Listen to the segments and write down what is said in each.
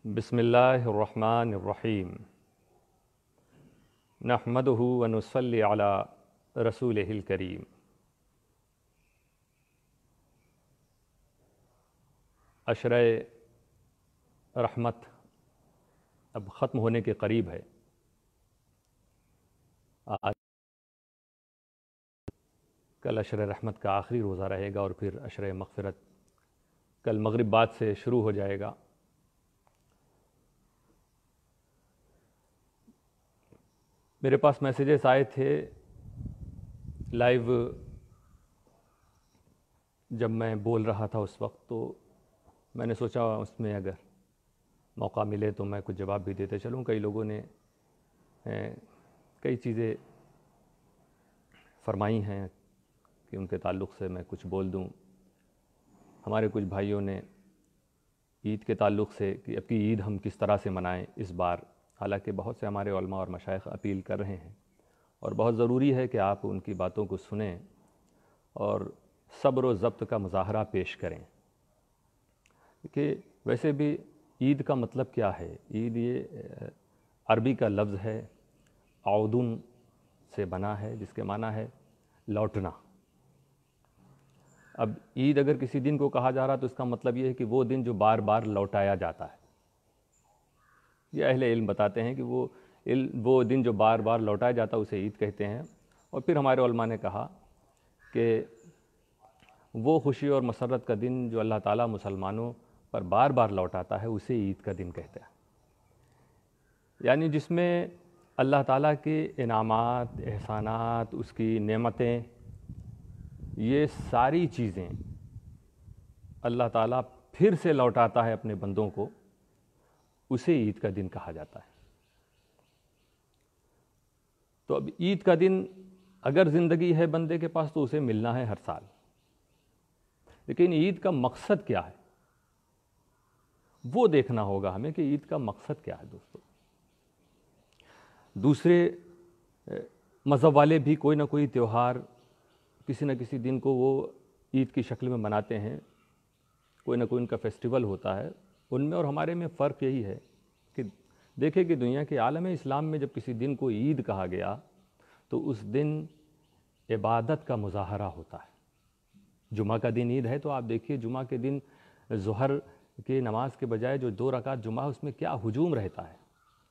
بسم اللہ الرحمن الرحیم نحمدہ ونصلی علی رسولہ الکریم۔ عشرہ رحمت اب ختم ہونے کے قریب ہے۔ آج کل عشرہ رحمت کا آخری روزہ رہے گا اور پھر عشرہ مغفرت کل مغرب بعد سے شروع ہو جائے گا۔ میرے پاس میسیجز آئے تھے لائیو جب میں بول رہا تھا اس وقت، تو میں نے سوچا اس میں اگر موقع ملے تو میں کچھ جواب بھی دیتے چلوں۔ کئی لوگوں نے کئی چیزیں فرمائی ہیں کہ ان کے تعلق سے میں کچھ بول دوں۔ ہمارے کچھ بھائیوں نے عید کے تعلق سے کہ اب کی عید ہم کس طرح سے منائیں اس بار، حالانکہ بہت سے ہمارے علماء اور مشائخ اپیل کر رہے ہیں اور بہت ضروری ہے کہ آپ ان کی باتوں کو سنیں اور صبر و ضبط کا مظاہرہ پیش کریں۔ کہ ویسے بھی عید کا مطلب کیا ہے؟ عید یہ عربی کا لفظ ہے، عودن سے بنا ہے، جس کے معنی ہے لوٹنا۔ اب عید اگر کسی دن کو کہا جا رہا تو اس کا مطلب یہ ہے کہ وہ دن جو بار بار لوٹایا جاتا ہے۔ یہ اہل علم بتاتے ہیں کہ وہ دن جو بار بار لوٹایا جاتا ہے اسے عید کہتے ہیں۔ اور پھر ہمارے علماء نے کہا کہ وہ خوشی اور مسرت کا دن جو اللہ تعالیٰ مسلمانوں پر بار بار لوٹاتا ہے اسے عید کا دن کہتے ہیں، یعنی جس میں اللہ تعالیٰ کے انعامات، احسانات، اس کی نعمتیں، یہ ساری چیزیں اللہ تعالیٰ پھر سے لوٹاتا ہے اپنے بندوں کو، اسے عید کا دن کہا جاتا ہے۔ تو اب عید کا دن اگر زندگی ہے بندے کے پاس تو اسے ملنا ہے ہر سال، لیکن عید کا مقصد کیا ہے وہ دیکھنا ہوگا ہمیں کہ عید کا مقصد کیا ہے۔ دوستو، دوسرے مذہب والے بھی کوئی نہ کوئی تہوار کسی نہ کسی دن کو وہ عید کی شکل میں مناتے ہیں، کوئی نہ کوئی ان کا فیسٹیول ہوتا ہے۔ ان میں اور ہمارے میں فرق یہی ہے کہ دیکھیں کہ دنیا کے عالم اسلام میں جب کسی دن کو عید کہا گیا تو اس دن عبادت کا مظاہرہ ہوتا ہے۔ جمعہ کا دن عید ہے تو آپ دیکھیے جمعہ کے دن ظہر کی نماز کے بجائے جو 2 رکعت جمعہ اس میں کیا ہجوم رہتا ہے،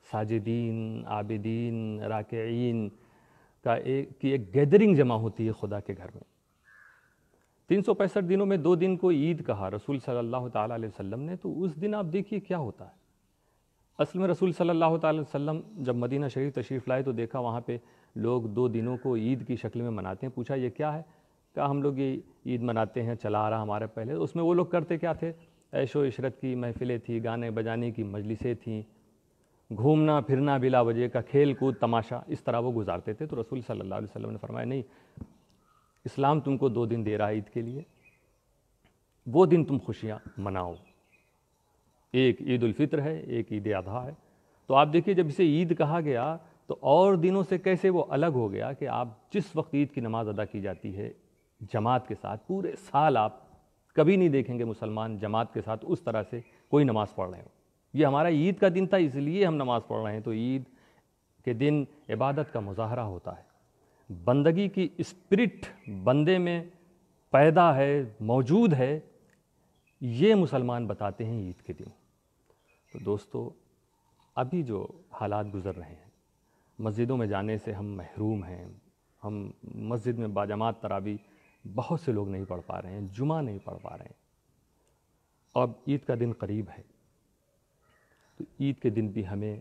ساجدین، عابدین، راکعین کی ایک گیدرنگ جمع ہوتی ہے خدا کے گھر میں۔ 365 دنوں میں 2 دن کو عید کہا رسول صلی اللہ تعالیٰ علیہ وسلم نے، تو اس دن آپ دیکھیے کیا ہوتا ہے۔ اصل میں رسول صلی اللہ تعالیٰ علیہ وسلم جب مدینہ شریف تشریف لائے تو دیکھا وہاں پہ لوگ 2 دنوں کو عید کی شکل میں مناتے ہیں۔ پوچھا یہ کیا ہے؟ کہا ہم لوگ یہ عید مناتے ہیں، چلا آ رہا ہمارے پہلے۔ اس میں وہ لوگ کرتے کیا تھے؟ عیش و عشرت کی محفلیں تھیں، گانے بجانے کی مجلسیں تھیں، گھومنا پھرنا بلا وجہ کا کھیل کود تماشا، اس طرح وہ گزارتے تھے۔ تو رسول صلی اللہ علیہ وسلم نے فرمایا نہیں، اسلام تم کو 2 دن دے رہا ہے عید کے لیے، وہ دن تم خوشیاں مناؤ۔ ایک عید الفطر ہے، ایک عید اضحیٰ ہے۔ تو آپ دیکھیے جب اسے عید کہا گیا تو اور دنوں سے کیسے وہ الگ ہو گیا کہ آپ جس وقت عید کی نماز ادا کی جاتی ہے جماعت کے ساتھ، پورے سال آپ کبھی نہیں دیکھیں گے مسلمان جماعت کے ساتھ اس طرح سے کوئی نماز پڑھ رہے ہو۔ یہ ہمارا عید کا دن تھا اس لیے ہم نماز پڑھ رہے ہیں۔ تو عید کے دن عبادت کا مظاہرہ ہوتا ہے، بندگی کی اسپرٹ بندے میں پیدا ہے، موجود ہے، یہ مسلمان بتاتے ہیں عید کے دن۔ تو دوستو، ابھی جو حالات گزر رہے ہیں، مسجدوں میں جانے سے ہم محروم ہیں، ہم مسجد میں باجماعت تراویح بہت سے لوگ نہیں پڑھ پا رہے ہیں، جمعہ نہیں پڑھ پا رہے ہیں۔ اب عید کا دن قریب ہے تو عید کے دن بھی ہمیں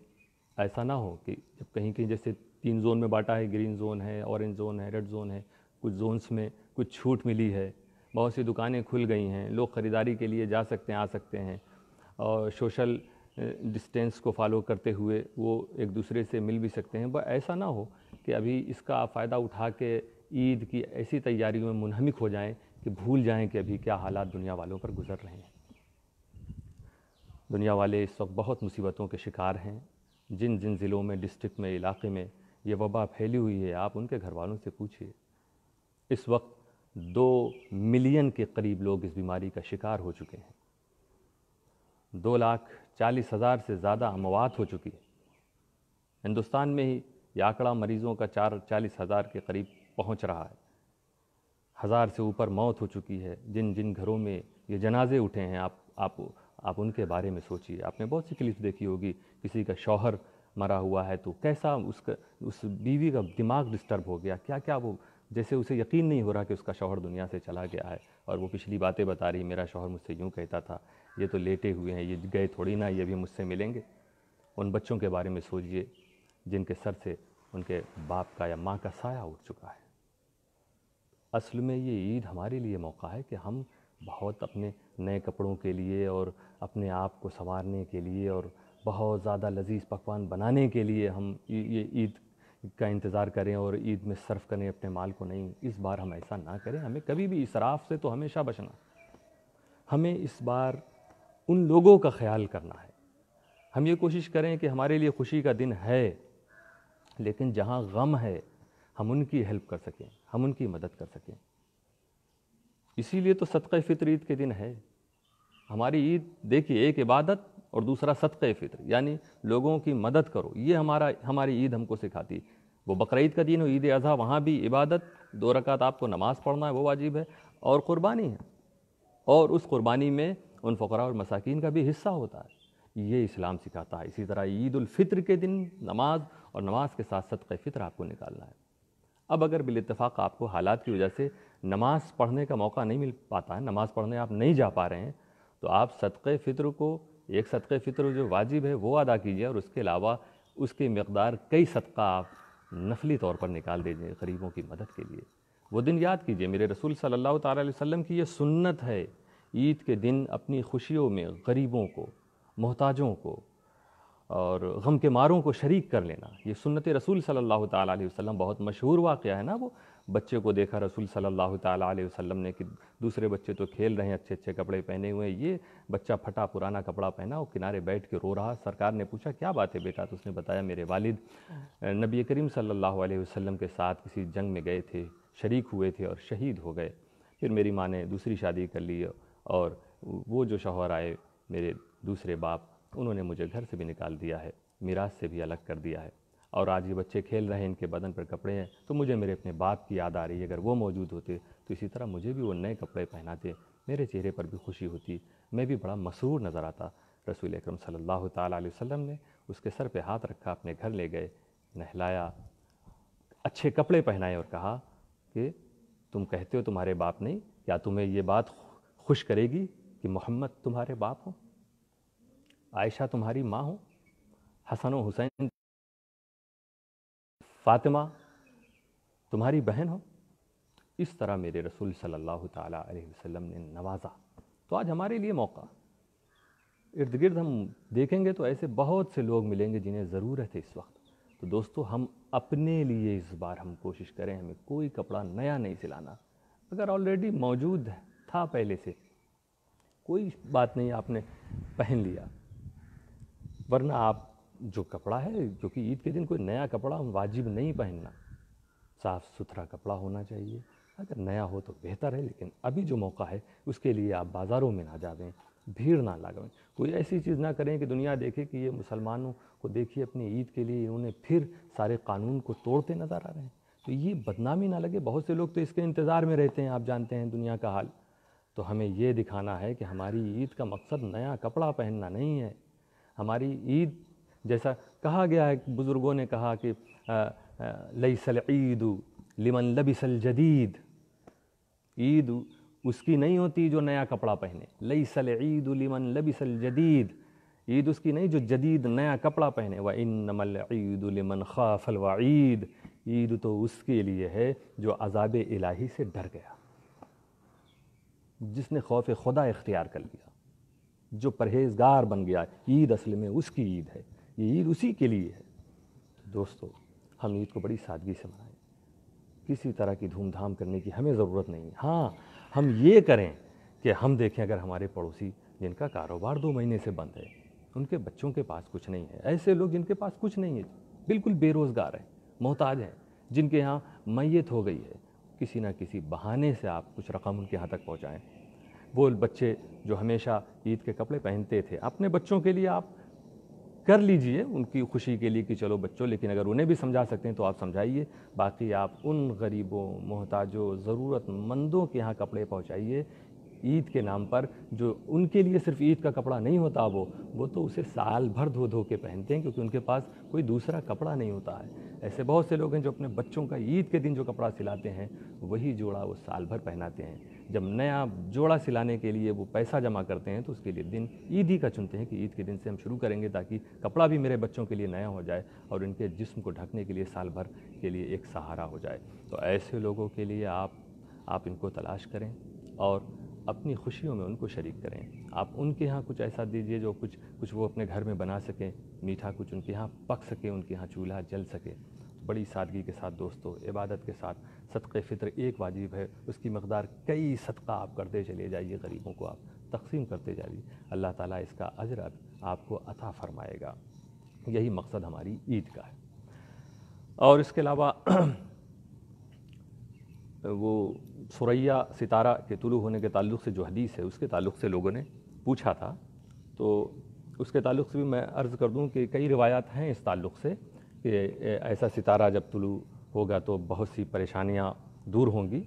ایسا نہ ہو کہ جب کہیں کہیں جیسے 3 زون میں بانٹا ہے، گرین زون ہے، اورنج زون ہے، ریڈ زون ہے، کچھ زونز میں کچھ چھوٹ ملی ہے، بہت سی دکانیں کھل گئی ہیں، لوگ خریداری کے لیے جا سکتے ہیں، آ سکتے ہیں، اور سوشل ڈسٹینس کو فالو کرتے ہوئے وہ ایک دوسرے سے مل بھی سکتے ہیں۔ ایسا نہ ہو کہ ابھی اس کا فائدہ اٹھا کے عید کی ایسی تیاریوں میں منہمک ہو جائیں کہ بھول جائیں کہ ابھی کیا حالات دنیا والوں پر گزر رہے ہیں۔ دنیا والے اس وقت بہت مصیبتوں کے شکار ہیں۔ جن جن ضلعوں میں، ڈسٹرکٹ میں، علاقے میں یہ وبا پھیلی ہوئی ہے، آپ ان کے گھر والوں سے پوچھئے۔ اس وقت 2 ملین کے قریب لوگ اس بیماری کا شکار ہو چکے ہیں۔ 40,000 سے زیادہ اموات ہو چکی ہے۔ ہندوستان میں ہی یہ آنکڑا مریضوں کا 40,000 کے قریب پہنچ رہا ہے۔ 1000 سے اوپر موت ہو چکی ہے۔ جن جن گھروں میں یہ جنازے اٹھے ہیں، آپ ان کے بارے میں سوچئے۔ آپ نے بہت سی کلپس دیکھی ہوگی، کسی کا شوہر مرا ہوا ہے تو کیسا اس بیوی کا دماغ ڈسٹرب ہو گیا، کیا وہ جیسے اسے یقین نہیں ہو رہا کہ اس کا شوہر دنیا سے چلا گیا ہے، اور وہ پچھلی باتیں بتا رہی، میرا شوہر مجھ سے یوں کہتا تھا، یہ تو لیٹے ہوئے ہیں، یہ گئے تھوڑی نہ، یہ بھی مجھ سے ملیں گے۔ ان بچوں کے بارے میں سوچئے جن کے سر سے ان کے باپ کا یا ماں کا سایہ اٹھ چکا ہے۔ اصل میں یہ عید ہمارے لیے موقع ہے کہ ہم بہت اپنے نئے کپڑوں کے لیے اور اپنے آپ کو سنوارنے کے لیے اور بہت زیادہ لذیذ پکوان بنانے کے لیے ہم یہ عید کا انتظار کریں اور عید میں صرف کریں اپنے مال کو۔ نہیں، اس بار ہم ایسا نہ کریں۔ ہمیں کبھی بھی اسراف سے تو ہمیشہ بچنا۔ ہمیں اس بار ان لوگوں کا خیال کرنا ہے۔ ہم یہ کوشش کریں کہ ہمارے لیے خوشی کا دن ہے، لیکن جہاں غم ہے ہم ان کی ہیلپ کر سکیں، ہم ان کی مدد کر سکیں۔ اسی لیے تو صدقہ فطر عید کے دن ہے۔ ہماری عید دیکھیے، ایک عبادت اور دوسرا صدقہ فطر، یعنی لوگوں کی مدد کرو۔ یہ ہماری عید ہم کو سکھاتی ہے۔ وہ بقرعید کا دن ہو، عید اضحیٰ، وہاں بھی عبادت، 2 رکعت آپ کو نماز پڑھنا ہے، وہ واجب ہے، اور قربانی ہے، اور اس قربانی میں ان فقراء اور مساکین کا بھی حصہ ہوتا ہے۔ یہ اسلام سکھاتا ہے۔ اسی طرح عید الفطر کے دن نماز، اور نماز کے ساتھ صدقہ فطر آپ کو نکالنا ہے۔ اب اگر بالاتفاق آپ کو حالات کی وجہ سے نماز پڑھنے کا موقع نہیں مل پاتا ہے، نماز پڑھنے آپ نہیں جا پا رہے ہیں، تو آپ صدقہ فطر کو، ایک صدقہ فطر جو واجب ہے وہ ادا کیجیے، اور اس کے علاوہ اس کی مقدار کئی صدقہ آپ نفلی طور پر نکال دیجیے غریبوں کی مدد کے لیے۔ وہ دن یاد کیجیے، میرے رسول صلی اللہ تعالیٰ علیہ وسلم کی یہ سنت ہے، عید کے دن اپنی خوشیوں میں غریبوں کو، محتاجوں کو اور غم کے ماروں کو شریک کر لینا۔ یہ سنت رسول صلی اللہ تعالیٰ علیہ وسلم، بہت مشہور واقعہ ہے نا، وہ بچے کو دیکھا رسول صلی اللہ تعالیٰ علیہ وسلم نے کہ دوسرے بچے تو کھیل رہے ہیں، اچھے اچھے کپڑے پہنے ہوئے ہیں، یہ بچہ پھٹا پرانا کپڑا پہنا، وہ کنارے بیٹھ کے رو رہا۔ سرکار نے پوچھا کیا بات ہے بیٹا؟ تو اس نے بتایا میرے والد نبی کریم صلی اللہ علیہ وسلم کے ساتھ کسی جنگ میں گئے تھے، شریک ہوئے تھے اور شہید ہو گئے۔ پھر میری ماں نے دوسری شادی کر لی، اور وہ جو شوہر آئے میرے دوسرے باپ، انہوں نے مجھے گھر سے بھی نکال دیا ہے، میراث سے بھی الگ کر دیا ہے، اور آج یہ بچے کھیل رہے ہیں، ان کے بدن پر کپڑے ہیں، تو مجھے میرے اپنے باپ کی یاد آ رہی ہے۔ اگر وہ موجود ہوتے تو اسی طرح مجھے بھی وہ نئے کپڑے پہناتے، میرے چہرے پر بھی خوشی ہوتی، میں بھی بڑا مسرور نظر آتا۔ رسول اکرم صلی اللہ تعالیٰ علیہ وسلم نے اس کے سر پہ ہاتھ رکھا، اپنے گھر لے گئے، نہلایا، اچھے کپڑے پہنائے، اور کہا کہ تم کہتے ہو تمہارے باپ نہیں، کیا تمہیں یہ بات خوش کرے گی کہ محمد تمہارے باپ ہوں، عائشہ تمہاری ماں ہوں، حسن و حسین، فاطمہ تمہاری بہن ہو؟ اس طرح میرے رسول صلی اللہ تعالیٰ علیہ وسلم نے نوازا۔ تو آج ہمارے لیے موقع، ارد گرد ہم دیکھیں گے تو ایسے بہت سے لوگ ملیں گے جنہیں ضرورت ہے اس وقت۔ تو دوستو، ہم اپنے لیے اس بار ہم کوشش کریں، ہمیں کوئی کپڑا نیا نہیں سلانا۔ اگر آلریڈی موجود تھا پہلے سے، کوئی بات نہیں، آپ نے پہن لیا، ورنہ آپ جو کپڑا ہے، جو کہ عید کے دن کوئی نیا کپڑا واجب نہیں پہننا، صاف ستھرا کپڑا ہونا چاہیے۔ اگر نیا ہو تو بہتر ہے، لیکن ابھی جو موقع ہے اس کے لیے آپ بازاروں میں نہ جاویں، بھیڑ نہ لگائیں، کوئی ایسی چیز نہ کریں کہ دنیا دیکھے کہ یہ مسلمانوں کو دیکھیے اپنی عید کے لیے انہوں نے پھر سارے قانون کو توڑتے نظر آ رہے ہیں، تو یہ بدنامی نہ لگے۔ بہت سے لوگ تو اس کے انتظار میں رہتے ہیں، آپ جانتے ہیں دنیا کا حال۔ تو ہمیں یہ دکھانا ہے کہ ہماری عید کا مقصد نیا کپڑا پہننا نہیں ہے۔ ہماری عید، جیسا کہا گیا ہے، بزرگوں نے کہا کہ لیس العید لمن لبس الجدید، عید اس کی نہیں ہوتی جو نیا کپڑا پہنے، لیس العید لمن لبس الجدید، عید اس کی نہیں جو جدید نیا کپڑا پہنے، وانما العید لمن خاف الوعید، عید تو اس کے لیے ہے جو عذاب الہی سے ڈر گیا، جس نے خوف خدا اختیار کر لیا، جو پرہیزگار بن گیا۔ عید اصل میں اس کی عید ہے، یہ عید اسی کے لیے ہے۔ دوستو، ہم عید کو بڑی سادگی سے منائیں، کسی طرح کی دھوم دھام کرنے کی ہمیں ضرورت نہیں ہے۔ ہاں، ہم یہ کریں کہ ہم دیکھیں اگر ہمارے پڑوسی جن کا کاروبار 2 مہینے سے بند ہے، ان کے بچوں کے پاس کچھ نہیں ہے، ایسے لوگ جن کے پاس کچھ نہیں ہے، بالکل بے روزگار ہیں، محتاج ہیں، جن کے ہاں میت ہو گئی ہے، کسی نہ کسی بہانے سے آپ کچھ رقم ان کے ہاں تک پہنچائیں۔ وہ بچے جو ہمیشہ عید کے کپڑے پہنتے تھے، اپنے بچوں کے لیے آپ کر لیجئے ان کی خوشی کے لیے کہ چلو بچوں، لیکن اگر انہیں بھی سمجھا سکتے ہیں تو آپ سمجھائیے، باقی آپ ان غریبوں، محتاجوں، ضرورت مندوں کے یہاں کپڑے پہنچائیے عید کے نام پر، جو ان کے لیے صرف عید کا کپڑا نہیں ہوتا، وہ تو اسے سال بھر دھو دھو کے پہنتے ہیں، کیونکہ ان کے پاس کوئی دوسرا کپڑا نہیں ہوتا ہے۔ ایسے بہت سے لوگ ہیں جو اپنے بچوں کا عید کے دن جو کپڑا سلاتے ہیں وہی جوڑا وہ سال بھر پہناتے ہیں۔ جب نیا جوڑا سلانے کے لیے وہ پیسہ جمع کرتے ہیں تو اس کے لیے دن عید ہی کا چنتے ہیں کہ عید کے دن سے ہم شروع کریں گے تاکہ کپڑا بھی میرے بچوں کے لیے نیا ہو جائے اور ان کے جسم کو ڈھکنے کے لیے سال بھر کے لیے ایک سہارا ہو جائے۔ تو ایسے لوگوں کے لیے آپ ان کو تلاش کریں اور اپنی خوشیوں میں ان کو شریک کریں۔ آپ ان کے ہاں کچھ ایسا دیجئے جو کچھ وہ اپنے گھر میں بنا سکیں، میٹھا کچھ ان کے ہاں پک سکے، ان کے ہاں چولہا جل سکے۔ بڑی سادگی کے ساتھ دوستو، عبادت کے ساتھ صدقہ فطر ایک واجب ہے، اس کی مقدار کئی صدقہ آپ کرتے چلے جائیے، غریبوں کو آپ تقسیم کرتے جائیے، اللہ تعالیٰ اس کا اجر آپ کو عطا فرمائے گا۔ یہی مقصد ہماری عید کا ہے۔ اور اس کے علاوہ وہ ثریا ستارہ کے طلوع ہونے کے تعلق سے جو حدیث ہے اس کے تعلق سے لوگوں نے پوچھا تھا، تو اس کے تعلق سے بھی میں عرض کر دوں کہ کئی روایات ہیں اس تعلق سے کہ ایسا ستارہ جب طلوع ہوگا تو بہت سی پریشانیاں دور ہوں گی،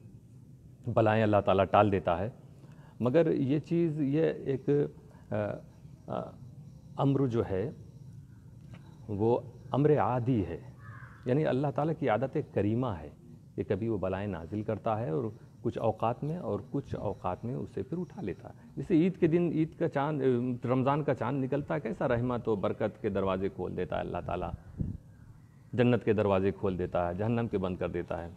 بلائیں اللہ تعالیٰ ٹال دیتا ہے، مگر یہ چیز یہ ایک امر جو ہے وہ امر عادی ہے، یعنی اللہ تعالیٰ کی عادت کریمہ ہے کہ کبھی وہ بلائیں نازل کرتا ہے اور کچھ اوقات میں اور کچھ اوقات میں اسے پھر اٹھا لیتا ہے۔ جیسے عید کے دن عید کا چاند، رمضان کا چاند نکلتا ہے، کیسا رحمت و برکت کے دروازے کھول دیتا ہے اللہ تعالیٰ، جنت کے دروازے کھول دیتا ہے، جہنم کے بند کر دیتا ہے۔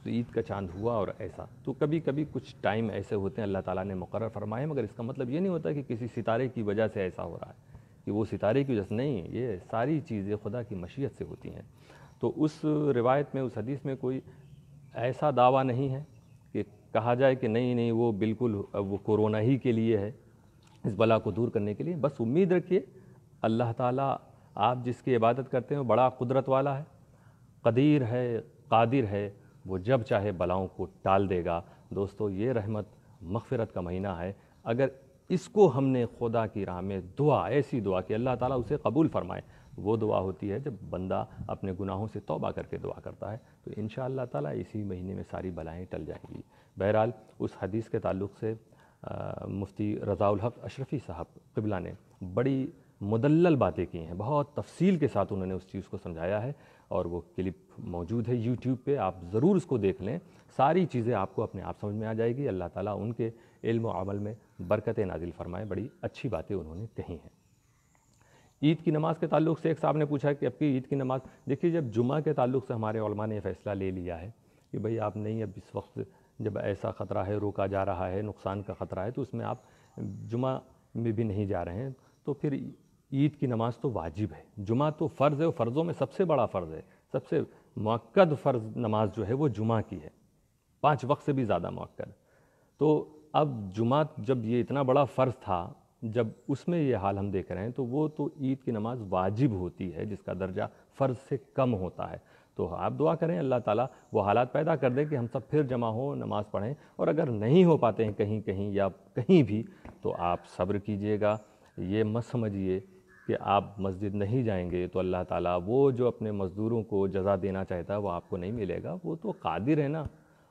تو عید کا چاند ہوا اور ایسا، تو کبھی کبھی کچھ ٹائم ایسے ہوتے ہیں اللہ تعالیٰ نے مقرر فرمائے، مگر اس کا مطلب یہ نہیں ہوتا کہ کسی ستارے کی وجہ سے ایسا ہو رہا ہے، کہ وہ ستارے کی وجہ سے نہیں، یہ ساری چیزیں خدا کی مشیت سے ہوتی ہیں۔ تو اس روایت میں، اس حدیث میں کوئی ایسا دعویٰ نہیں ہے کہ کہا جائے کہ نہیں وہ بالکل وہ کورونا ہی کے لیے ہے، اس بلا کو دور کرنے کے لیے۔ بس امید رکھیے اللہ تعالیٰ آپ جس کی عبادت کرتے ہیں وہ بڑا قدرت والا ہے، قدیر ہے، قادر ہے، وہ جب چاہے بلاؤں کو ٹال دے گا۔ دوستو یہ رحمت مغفرت کا مہینہ ہے، اگر اس کو ہم نے خدا کی راہ میں دعا، ایسی دعا کہ اللہ تعالیٰ اسے قبول فرمائے، وہ دعا ہوتی ہے جب بندہ اپنے گناہوں سے توبہ کر کے دعا کرتا ہے، تو انشاءاللہ تعالیٰ اسی مہینے میں ساری بلائیں ٹل جائیں گی۔ بہرحال اس حدیث کے تعلق سے مفتی رضا الحق اشرفی صاحب قبلہ نے بڑی مدلل باتیں کی ہیں، بہت تفصیل کے ساتھ انہوں نے اس چیز کو سمجھایا ہے، اور وہ کلپ موجود ہے یوٹیوب پہ، آپ ضرور اس کو دیکھ لیں، ساری چیزیں آپ کو اپنے آپ سمجھ میں آ جائے گی۔ اللہ تعالیٰ ان کے علم و عمل میں برکت نازل فرمائے، بڑی اچھی باتیں انہوں نے کہی ہیں۔ عید کی نماز کے تعلق سے ایک صاحب نے پوچھا کہ اب کی عید کی نماز، دیکھیے جب جمعہ کے تعلق سے ہمارے علماء نے فیصلہ لے لیا ہے کہ بھئی آپ نہیں، اب اس وقت جب ایسا خطرہ ہے، روکا جا رہا ہے، نقصان کا خطرہ ہے، تو اس میں آپ جمعہ میں بھی نہیں جا رہے ہیں، تو پھر عید کی نماز تو واجب ہے۔ جمعہ تو فرض ہے، اور فرضوں میں سب سے بڑا فرض ہے، سب سے مؤکد فرض نماز جو ہے وہ جمعہ کی ہے، 5 وقت سے بھی زیادہ مؤکد۔ تو اب جمعہ جب یہ اتنا بڑا فرض تھا، جب اس میں یہ حال ہم دیکھ رہے ہیں، تو وہ تو عید کی نماز واجب ہوتی ہے جس کا درجہ فرض سے کم ہوتا ہے۔ تو آپ دعا کریں اللہ تعالیٰ وہ حالات پیدا کر دے کہ ہم سب پھر جمع ہوں، نماز پڑھیں، اور اگر نہیں ہو پاتے ہیں کہیں یا کہیں بھی، تو آپ صبر کیجئے گا، یہ مت سمجھیے کہ آپ مسجد نہیں جائیں گے تو اللہ تعالیٰ وہ جو اپنے مزدوروں کو جزا دینا چاہتا ہے وہ آپ کو نہیں ملے گا، وہ تو قادر ہے نا،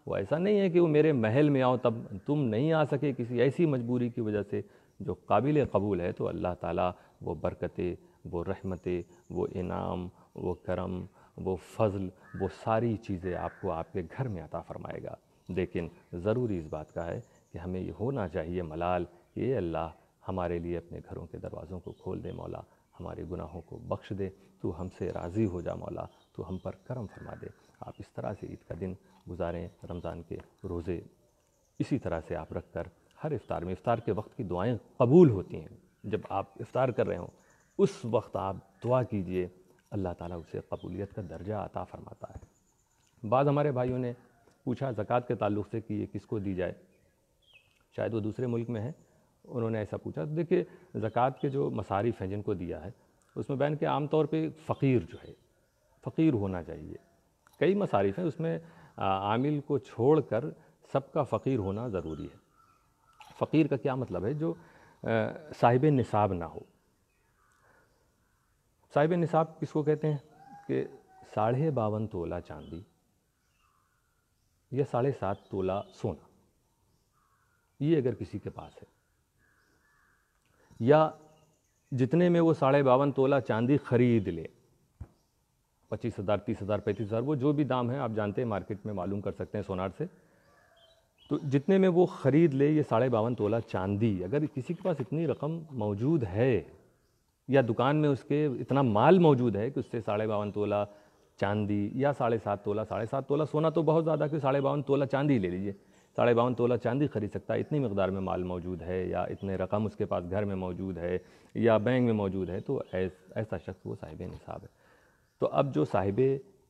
وہ ایسا نہیں ہے کہ وہ میرے محل میں آؤ تب تم نہیں آ سکے کسی ایسی مجبوری کی وجہ سے جو قابل قبول ہے، تو اللہ تعالیٰ وہ برکتیں، وہ رحمتیں، وہ انعام، وہ کرم، وہ فضل، وہ ساری چیزیں آپ کو آپ کے گھر میں عطا فرمائے گا۔ لیکن ضروری اس بات کا ہے کہ ہمیں یہ ہونا چاہیے ملال کہ اے اللہ ہمارے لیے اپنے گھروں کے دروازوں کو کھول دے مولا، ہمارے گناہوں کو بخش دے، تو ہم سے راضی ہو جا مولا، تو ہم پر کرم فرما دے۔ آپ اس طرح سے عید کا دن گزاریں، رمضان کے روزے اسی طرح سے آپ رکھ کر ہر افطار میں، افطار کے وقت کی دعائیں قبول ہوتی ہیں، جب آپ افطار کر رہے ہوں اس وقت آپ دعا کیجئے، اللہ تعالیٰ اسے قبولیت کا درجہ عطا فرماتا ہے۔ بعض ہمارے بھائیوں نے پوچھا زکوٰۃ کے تعلق سے کہ یہ کس کو دی جائے، شاید وہ دوسرے ملک میں ہے، انہوں نے ایسا پوچھا۔ دیکھیے زکوٰۃ کے جو مصارف ہیں جن کو دیا ہے اس میں بیان کہ عام طور پہ فقیر جو ہے، فقیر ہونا چاہیے۔ کئی مصارف ہیں اس میں عامل کو چھوڑ کر سب کا فقیر ہونا ضروری ہے۔ فقیر کا کیا مطلب ہے؟ جو صاحب نصاب نہ ہو۔ صاحب نصاب کس کو کہتے ہیں؟ کہ 52.5 تولہ چاندی یا 7.5 تولہ سونا، یہ اگر کسی کے پاس ہے، یا جتنے میں وہ 52.5 تولہ چاندی خرید لے، 25,000 30,000 35,000، وہ جو بھی دام ہے آپ جانتے ہیں، مارکیٹ میں معلوم کر سکتے ہیں سونار سے، تو جتنے میں وہ خرید لے یہ 52.5 تولہ چاندی، اگر کسی کے پاس اتنی رقم موجود ہے یا دکان میں اس کے اتنا مال موجود ہے کہ اس سے 52.5 تولہ چاندی یا 7.5 تولہ 7.5 تولہ سونا تو بہت زیادہ، کہ 52.5 تولہ چاندی لے لیجئے، 52.5 تولہ چاندی خرید سکتا ہے، اتنی مقدار میں مال موجود ہے یا اتنے رقم اس کے پاس گھر میں موجود ہے یا بینک میں موجود ہے، تو ایسا شخص وہ صاحب نصاب ہے۔ تو اب جو صاحب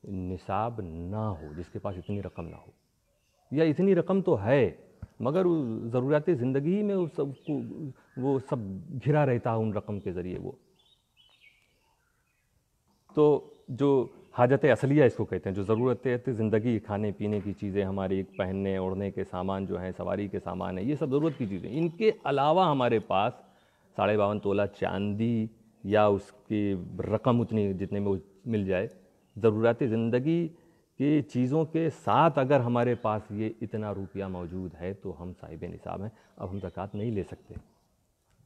نصاب نہ ہو، جس کے پاس اتنی رقم نہ ہو، یا اتنی رقم تو ہے مگر ضروریات زندگی میں وہ سب گھرا رہتا ہے ان رقم کے ذریعے، وہ تو جو حاجت اصلیہ اس کو کہتے ہیں، جو ضرورت زندگی، کھانے پینے کی چیزیں، ہماری پہننے اوڑھنے کے سامان جو ہیں، سواری کے سامان ہیں، یہ سب ضرورت کی چیزیں، ان کے علاوہ ہمارے پاس 52.5 تولہ چاندی یا اس کی رقم اتنی جتنے میں مل جائے، ضرورت زندگی کی چیزوں کے ساتھ اگر ہمارے پاس یہ اتنا روپیہ موجود ہے تو ہم صاحب نصاب ہیں، اب ہم زکوٰۃ نہیں لے سکتے،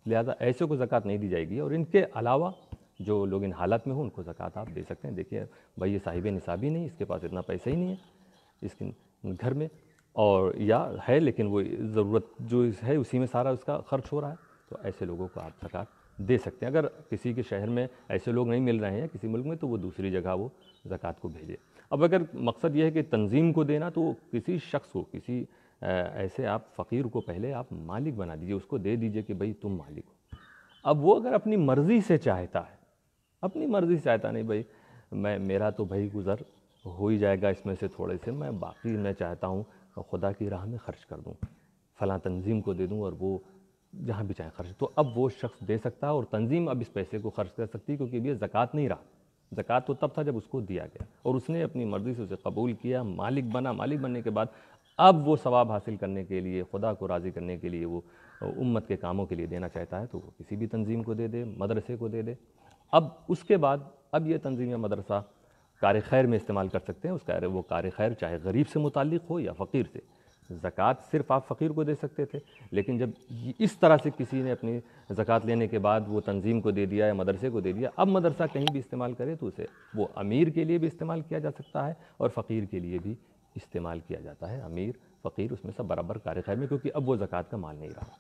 لہذا ایسے کو زکوٰۃ نہیں دی جائے گی۔ اور ان کے علاوہ جو لوگ ان حالت میں ہوں ان کو زکوٰۃ آپ دے سکتے ہیں۔ دیکھیے بھائی، یہ صاحب نصاب ہی نہیں، اس کے پاس اتنا پیسہ ہی نہیں ہے اس کے گھر میں، اور یا ہے لیکن وہ ضرورت جو ہے اسی میں سارا اس کا خرچ ہو رہا ہے، تو ایسے لوگوں کو آپ زکوٰۃ دے سکتے ہیں۔ اگر کسی کے شہر میں ایسے لوگ نہیں مل رہے ہیں کسی ملک میں، تو وہ دوسری جگہ وہ زکوٰۃ کو بھیجے۔ اب اگر مقصد یہ ہے کہ تنظیم کو دینا، تو کسی شخص کو، کسی ایسے آپ فقیر کو پہلے آپ مالک بنا دیجئے، اس کو دے دیجئے کہ بھئی تم مالک ہو۔ اب وہ اگر اپنی مرضی سے چاہتا ہے، اپنی مرضی سے چاہتا نہیں بھئی میرا تو بھائی گزر ہو ہی جائے گا اس میں سے تھوڑے سے، میں باقی میں چاہتا ہوں خدا کی راہ میں خرچ کر دوں، فلاں تنظیم کو دے دوں، اور وہ جہاں بھی چاہیں خرچ، تو اب وہ شخص دے سکتا ہے، اور تنظیم اب اس پیسے کو خرچ کر سکتی ہے، کیونکہ یہ زکوٰۃ نہیں رہا۔ زکوٰۃ تو تب تھا جب اس کو دیا گیا، اور اس نے اپنی مرضی سے اسے قبول کیا، مالک بنا، مالک بننے کے بعد اب وہ ثواب حاصل کرنے کے لیے، خدا کو راضی کرنے کے لیے، وہ امت کے کاموں کے لیے دینا چاہتا ہے، تو وہ کسی بھی تنظیم کو دے دے، مدرسے کو دے دے۔ اب اس کے بعد اب یہ تنظیم یا مدرسہ کار خیر میں استعمال کر سکتے ہیں، اس کا وہ کار خیر چاہے غریب سے متعلق ہو یا فقیر سے۔ زکوٰۃ صرف آپ فقیر کو دے سکتے تھے، لیکن جب اس طرح سے کسی نے اپنی زکوٰۃ لینے کے بعد وہ تنظیم کو دے دیا یا مدرسے کو دے دیا، اب مدرسہ کہیں بھی استعمال کرے تو اسے وہ امیر کے لیے بھی استعمال کیا جا سکتا ہے اور فقیر کے لیے بھی استعمال کیا جاتا ہے۔ امیر فقیر اس میں سب برابر کار خیر میں، کیونکہ اب وہ زکوٰۃ کا مال نہیں رہا۔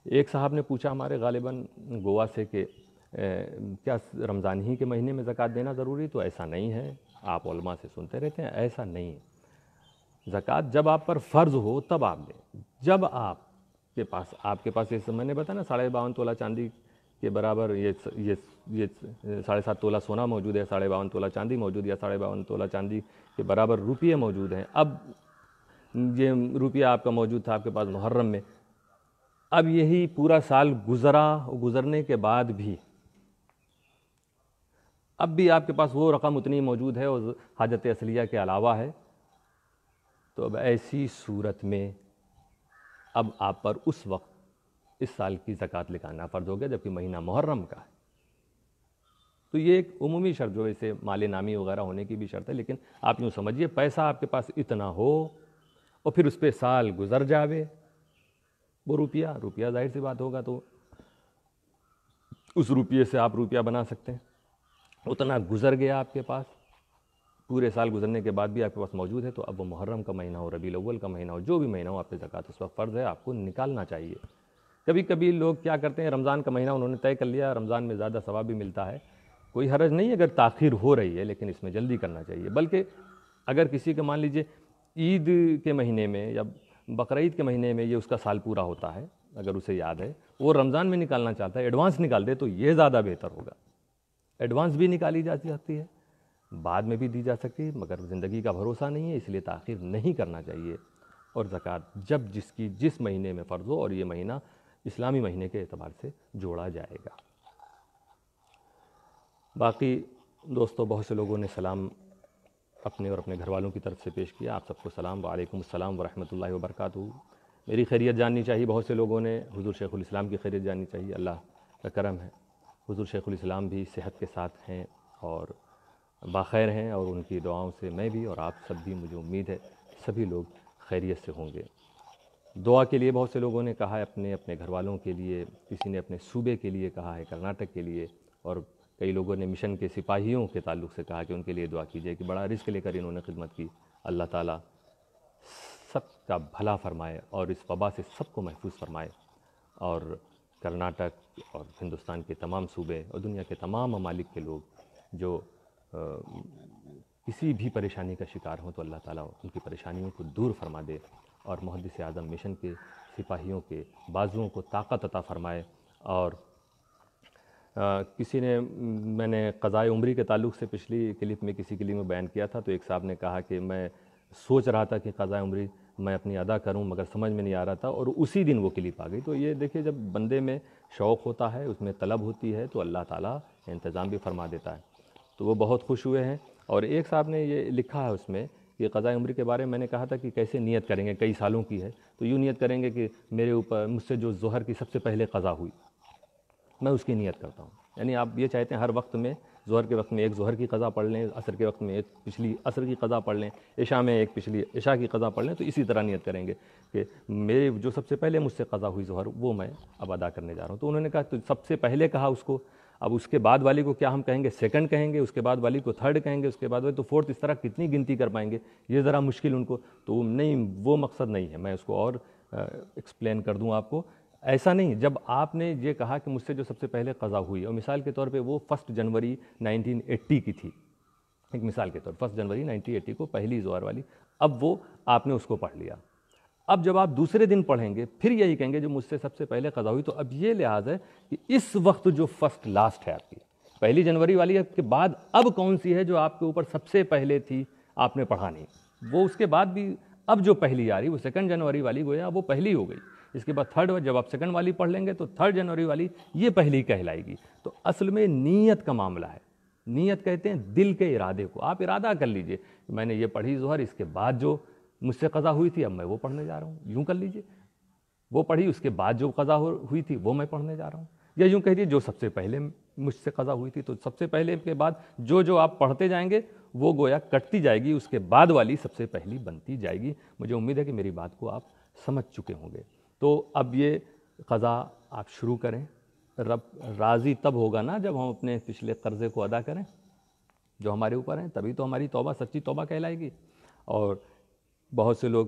ایک صاحب نے پوچھا ہمارے غالباً گوا سے کہ کیا رمضان ہی کے مہینے میں زکوٰۃ دینا ضروری؟ تو ایسا نہیں ہے، آپ علماء سے سنتے رہتے ہیں، ایسا نہیں ہے۔ زکوٰۃ جب آپ پر فرض ہو تب آپ دیں، جب آپ کے پاس یہ میں نے بتایا نا 52.5 تولہ چاندی کے برابر یہ 7.5 تولہ سونا موجود ہے، 52.5 تولہ چاندی موجود ہے، یا 52.5 تولہ چاندی کے برابر روپیے موجود ہیں۔ اب یہ روپیہ آپ کا موجود تھا آپ کے پاس محرم میں، اب یہی پورا سال گزرنے کے بعد بھی اب بھی آپ کے پاس وہ رقم اتنی موجود ہے اور حاجت اصلیہ کے علاوہ ہے، تو اب ایسی صورت میں اب آپ پر اس وقت اس سال کی زکوٰۃ نکالنا فرض ہو گیا، جبکہ مہینہ محرم کا ہے۔ تو یہ ایک عمومی شرط جو اسے مال نامی وغیرہ ہونے کی بھی شرط ہے، لیکن آپ یوں سمجھیے پیسہ آپ کے پاس اتنا ہو اور پھر اس پہ سال گزر جاوے، وہ روپیہ ظاہر سی بات ہوگا تو اس روپیے سے آپ روپیہ بنا سکتے ہیں، اتنا گزر گیا آپ کے پاس، پورے سال گزرنے کے بعد بھی آپ کے پاس موجود ہے، تو اب وہ محرم کا مہینہ ہو، ربیع الاول کا مہینہ ہو، جو بھی مہینہ ہو، آپ پہ زکوٰۃ اس وقت فرض ہے، آپ کو نکالنا چاہیے۔ کبھی کبھی لوگ کیا کرتے ہیں، رمضان کا مہینہ انہوں نے طے کر لیا، رمضان میں زیادہ ثواب بھی ملتا ہے، کوئی حرج نہیں اگر تاخیر ہو رہی ہے، لیکن اس میں جلدی کرنا چاہیے۔ بلکہ اگر کسی کا مان لیجئے عید کے مہینے میں یا بقرعید کے مہینے میں یہ اس کا سال پورا ہوتا ہے، اگر اسے یاد ہے، وہ رمضان میں نکالنا چاہتا ہے، ایڈوانس نکال دے تو یہ زیادہ بہتر ہوگا۔ ایڈوانس بھی نکالی جا سکتی ہے، بعد میں بھی دی جا سکتی ہے، مگر زندگی کا بھروسہ نہیں ہے، اس لیے تاخیر نہیں کرنا چاہیے۔ اور زکوٰۃ جب جس مہینے میں فرض ہو، اور یہ مہینہ اسلامی مہینے کے اعتبار سے جوڑا جائے گا۔ باقی دوستو، بہت سے لوگوں نے سلام اپنے اور اپنے گھر والوں کی طرف سے پیش کیا، آپ سب کو سلام، وعلیکم السلام ورحمۃ اللہ وبرکاتہ۔ میری خیریت جاننی چاہیے، بہت سے لوگوں نے حضور شیخ الاسلام کی خیریت جاننی چاہیے، اللہ کا کرم ہے حضور شیخ الاسلام بھی صحت کے ساتھ ہیں اور باخیر ہیں، اور ان کی دعاؤں سے میں بھی اور آپ سب بھی، مجھے امید ہے سبھی لوگ خیریت سے ہوں گے۔ دعا کے لیے بہت سے لوگوں نے کہا ہے، اپنے گھر والوں کے لیے، کسی نے اپنے صوبے کے لیے کہا ہے، کرناٹک کے لیے، اور کئی لوگوں نے مشن کے سپاہیوں کے تعلق سے کہا کہ ان کے لیے دعا کیجیے کہ بڑا رزق لے کر انہوں نے خدمت کی، اللہ تعالیٰ سب کا بھلا فرمائے اور اس وبا سے سب کو محفوظ فرمائے، اور کرناٹک اور ہندوستان کے تمام صوبے اور دنیا کے تمام ممالک کے لوگ جو کسی بھی پریشانی کا شکار ہوں تو اللہ تعالیٰ ان کی پریشانیوں کو دور فرما دے، اور محدث اعظم مشن کے سپاہیوں کے بازوؤں کو طاقت عطا فرمائے۔ اور میں نے قضائے عمری کے تعلق سے پچھلی کلپ میں کسی کلپ میں بیان کیا تھا، تو ایک صاحب نے کہا کہ میں سوچ رہا تھا کہ قضائے عمری میں اپنی ادا کروں مگر سمجھ میں نہیں آ رہا تھا، اور اسی دن وہ کلپ آ گئی۔ تو یہ دیکھیے، جب بندے میں شوق ہوتا ہے، اس میں طلب ہوتی ہے، تو اللہ تعالیٰ انتظام بھی فرما دیتا ہے۔ تو وہ بہت خوش ہوئے ہیں۔ اور ایک صاحب نے یہ لکھا ہے اس میں کہ قضائے عمری کے بارے میں نے کہا تھا کہ کیسے نیت کریں گے، کئی سالوں کی ہے، تو یوں نیت کریں گے کہ مجھ سے جو ظہر کی سب سے پہلے قضا ہوئی میں اس کی نیت کرتا ہوں۔ یعنی آپ یہ چاہتے ہیں ہر وقت میں، ظہر کے وقت میں ایک ظہر کی قضا پڑھ لیں، عصر کے وقت میں ایک پچھلی عصر کی قضا پڑھ لیں، عشاء میں ایک پچھلی عشاء کی قضا پڑھ لیں، تو اسی طرح نیت کریں گے کہ میرے جو سب سے پہلے مجھ سے قضا ہوئی ظہر، وہ میں اب ادا کرنے جا رہا ہوں۔ تو انہوں نے کہا تو سب سے پہلے کہا اس کو، اب اس کے بعد والی کو کیا ہم کہیں گے، سیکنڈ کہیں گے، اس کے بعد والی کو تھرڈ کہیں گے، اس کے بعد والی تو فورتھ، اس طرح کتنی گنتی کر پائیں گے، یہ ذرا مشکل ان کو، تو نہیں، وہ مقصد نہیں ہے، میں اس کو اور ایکسپلین کر دوں آپ کو۔ ایسا نہیں، جب آپ نے یہ کہا کہ مجھ سے جو سب سے پہلے قضا ہوئی، اور مثال کے طور پہ وہ 1 جنوری 1980 کی تھی، ایک مثال کے طور 1 جنوری 1980 کو پہلی ظہر والی، اب وہ آپ نے اس کو پڑھ لیا۔ اب جب آپ دوسرے دن پڑھیں گے پھر یہی کہیں گے جو مجھ سے سب سے پہلے قضا ہوئی، تو اب یہ لحاظ ہے کہ اس وقت جو فرسٹ لاسٹ ہے آپ کی، پہلی جنوری والی کے بعد اب کون سی ہے جو آپ کے اوپر سب سے پہلے تھی، آپ نے پڑھا نہیں، وہ اس کے بعد بھی اب جو پہلی آ رہی وہ 2 جنوری والی گویا وہ پہلی ہو گئی، اس کے بعد تھرڈ، جب آپ سیکنڈ والی پڑھ لیں گے تو 3 جنوری والی یہ پہلی کہلائے گی۔ تو اصل میں نیت کا معاملہ ہے، نیت کہتے ہیں دل کے ارادے کو، آپ ارادہ کر لیجئے میں نے یہ پڑھی ظہر، اس کے بعد جو مجھ سے قضا ہوئی تھی اب میں وہ پڑھنے جا رہا ہوں، یوں کر لیجئے، وہ پڑھی اس کے بعد جو قضا ہوئی تھی وہ میں پڑھنے جا رہا ہوں، یا یوں کہہ دیجیے جو سب سے پہلے مجھ سے قضا ہوئی تھی، تو سب سے پہلے کے بعد جو آپ پڑھتے جائیں گے وہ گویا کٹتی جائے گی، اس کے بعد والی سب سے پہلی بنتی جائے گی۔ مجھے امید ہے کہ میری بات کو آپ سمجھ چکے ہوں گے۔ تو اب یہ قضا آپ شروع کریں، رب راضی تب ہوگا نا جب ہم اپنے پچھلے قرضے کو ادا کریں جو ہمارے اوپر ہیں، تبھی تو ہماری توبہ سچی توبہ کہلائے گی۔ اور بہت سے لوگ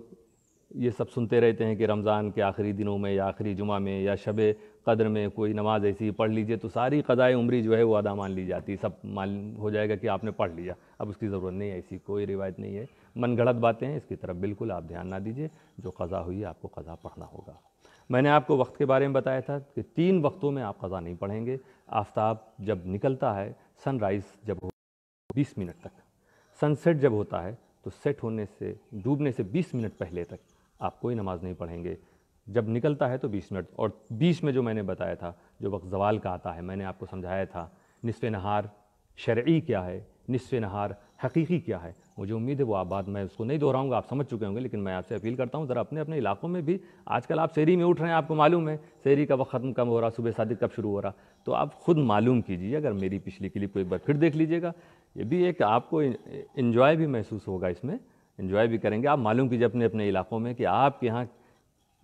یہ سب سنتے رہتے ہیں کہ رمضان کے آخری دنوں میں یا آخری جمعہ میں یا شب قدر میں کوئی نماز ایسی پڑھ لیجئے تو ساری قضائے عمری جو ہے وہ ادا مان لی جاتی، سب معلوم ہو جائے گا کہ آپ نے پڑھ لیا، اب اس کی ضرورت نہیں ہے، ایسی کوئی روایت نہیں ہے، من گھڑت باتیں ہیں، اس کی طرف بالکل آپ دھیان نہ دیجئے، جو قضا ہوئی ہے آپ کو قضا پڑھنا ہوگا۔ میں نے آپ کو وقت کے بارے میں بتایا تھا کہ 3 وقتوں میں آپ قضا نہیں پڑھیں گے۔ آفتاب جب نکلتا ہے، سن رائز جب ہو 20 منٹ تک، سن سیٹ جب ہوتا ہے تو سیٹ ہونے سے ڈوبنے سے 20 منٹ پہلے تک آپ کوئی نماز نہیں پڑھیں گے، جب نکلتا ہے تو 20 منٹ، اور بیچ میں جو میں نے بتایا تھا جو وقت زوال کا آتا ہے، میں نے آپ کو سمجھایا تھا نصف نہار شرعی کیا ہے، نصف نہار حقیقی کیا ہے، مجھے امید ہے وہ آپ بات میں اس کو نہیں دہراؤں گا، آپ سمجھ چکے ہوں گے، لیکن میں آپ سے اپیل کرتا ہوں ذرا اپنے علاقوں میں بھی، آج کل آپ سحری میں اٹھ رہے ہیں، آپ کو معلوم ہے سحری کا وقت ختم کب ہو رہا، صبح صادق کب شروع ہو رہا، تو آپ خود معلوم کیجیے، اگر میری پچھلی کلپ کو ایک بار پھر دیکھ لیجیے گا، یہ بھی ایک آپ کو انجوائے بھی محسوس ہوگا، اس میں انجوائے بھی کریں گے، آپ معلوم کیجیے اپنے علاقوں میں کہ آپ کے یہاں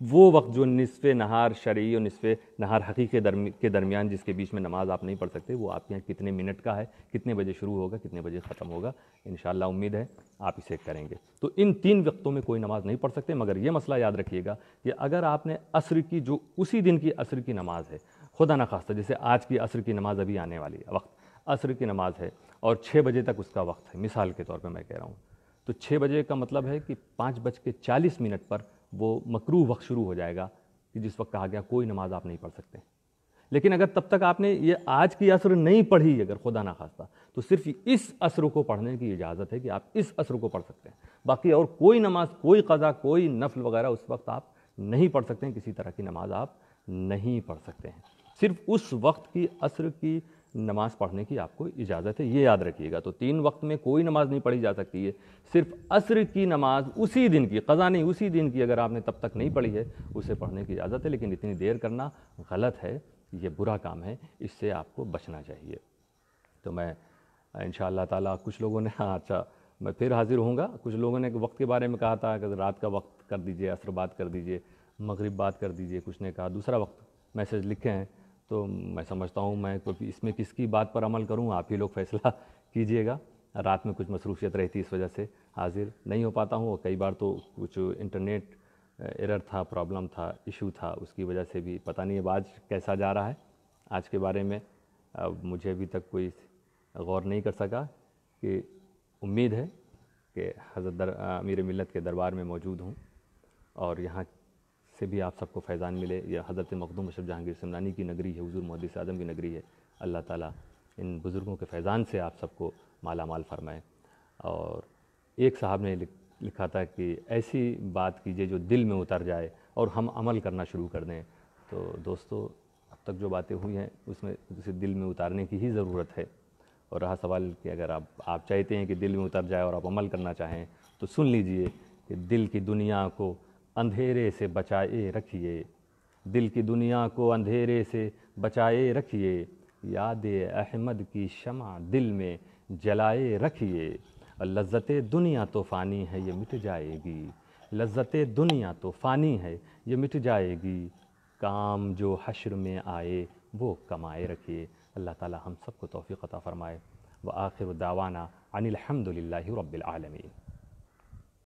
وہ وقت جو نصف نہار شرعی اور نصف نہار حقیقی کے درمیان جس کے بیچ میں نماز آپ نہیں پڑھ سکتے، وہ آپ کے یہاں کتنے منٹ کا ہے، کتنے بجے شروع ہوگا، کتنے بجے ختم ہوگا، انشاءاللہ امید ہے آپ اسے کریں گے۔ تو ان 3 وقتوں میں کوئی نماز نہیں پڑھ سکتے، مگر یہ مسئلہ یاد رکھیے گا کہ اگر آپ نے عصر کی جو اسی دن کی عصر کی نماز ہے، خدا نخواستہ جیسے آج کی عصر کی نماز ابھی آنے والی ہے، وقت عصر کی نماز ہے اور 6 بجے تک اس کا وقت ہے، مثال کے طور پہ میں کہہ رہا ہوں، تو 6 بجے کا مطلب ہے کہ 5:40 پر وہ مکروہ وقت شروع ہو جائے گا کہ جس وقت کہا گیا کوئی نماز آپ نہیں پڑھ سکتے۔ لیکن اگر تب تک آپ نے یہ آج کی عصر نہیں پڑھی، اگر خدا نخواستہ، تو صرف اس عصر کو پڑھنے کی اجازت ہے کہ آپ اس عصر کو پڑھ سکتے ہیں، باقی اور کوئی نماز، کوئی قضا، کوئی نفل وغیرہ اس وقت آپ نہیں پڑھ سکتے ہیں، کسی طرح کی نماز آپ نہیں پڑھ سکتے ہیں، صرف اس وقت کی عصر کی نماز پڑھنے کی آپ کو اجازت ہے، یہ یاد رکھیے گا۔ تو 3 وقت میں کوئی نماز نہیں پڑھی جا سکتی ہے، صرف عصر کی نماز اسی دن کی، قضا نہیں، اسی دن کی اگر آپ نے تب تک نہیں پڑھی ہے اسے پڑھنے کی اجازت ہے، لیکن اتنی دیر کرنا غلط ہے، یہ برا کام ہے، اس سے آپ کو بچنا چاہیے۔ تو میں انشاءاللہ تعالیٰ کچھ لوگوں نے اچھا میں پھر حاضر ہوں گا، کچھ لوگوں نے وقت کے بارے میں کہا تھا کہ رات کا وقت کر دیجئے، عصر بعد کر دیجئے، مغرب بعد کر دیجئے، کچھ نے کہا دوسرا وقت میسج لکھے ہیں، تو میں سمجھتا ہوں میں اس میں کس کی بات پر عمل کروں، آپ ہی لوگ فیصلہ کیجئے گا۔ رات میں کچھ مصروفیت رہتی اس وجہ سے حاضر نہیں ہو پاتا ہوں، اور کئی بار تو کچھ انٹرنیٹ ایرر تھا، پرابلم تھا، ایشو تھا، اس کی وجہ سے بھی پتہ نہیں اب آج کیسا جا رہا ہے۔ آج کے بارے میں مجھے ابھی تک کوئی غور نہیں کر سکا، کہ امید ہے کہ حضرت امیر ملت کے دربار میں موجود ہوں اور یہاں سے بھی آپ سب کو فیضان ملے۔ یہ حضرت مخدوم اشرف جہانگیر سمنانی کی نگری ہے، حضور محدث اعظم کی نگری ہے۔ اللہ تعالیٰ ان بزرگوں کے فیضان سے آپ سب کو مالا مال فرمائے۔ اور ایک صاحب نے لکھا تھا کہ ایسی بات کیجئے جو دل میں اتر جائے اور ہم عمل کرنا شروع کر دیں۔ تو دوستو، اب تک جو باتیں ہوئی ہیں اس میں اسے دل میں اتارنے کی ہی ضرورت ہے، اور رہا سوال کہ اگر آپ چاہتے ہیں کہ دل میں اتر جائے اور آپ عمل کرنا چاہیں تو سن لیجئے کہ دل کی دنیا کو اندھیرے سے بچائے رکھیے، دل کی دنیا کو اندھیرے سے بچائے رکھیے، یاد احمد کی شمع دل میں جلائے رکھیے، لذت دنیا تو فانی ہے یہ مٹ جائے گی، لذت دنیا تو فانی ہے یہ مٹ جائے گی، کام جو حشر میں آئے وہ کمائے رکھیے۔ اللہ تعالی ہم سب کو توفیق عطا فرمائے۔ وآخر دعوانا ان الحمد للہ رب العالمین۔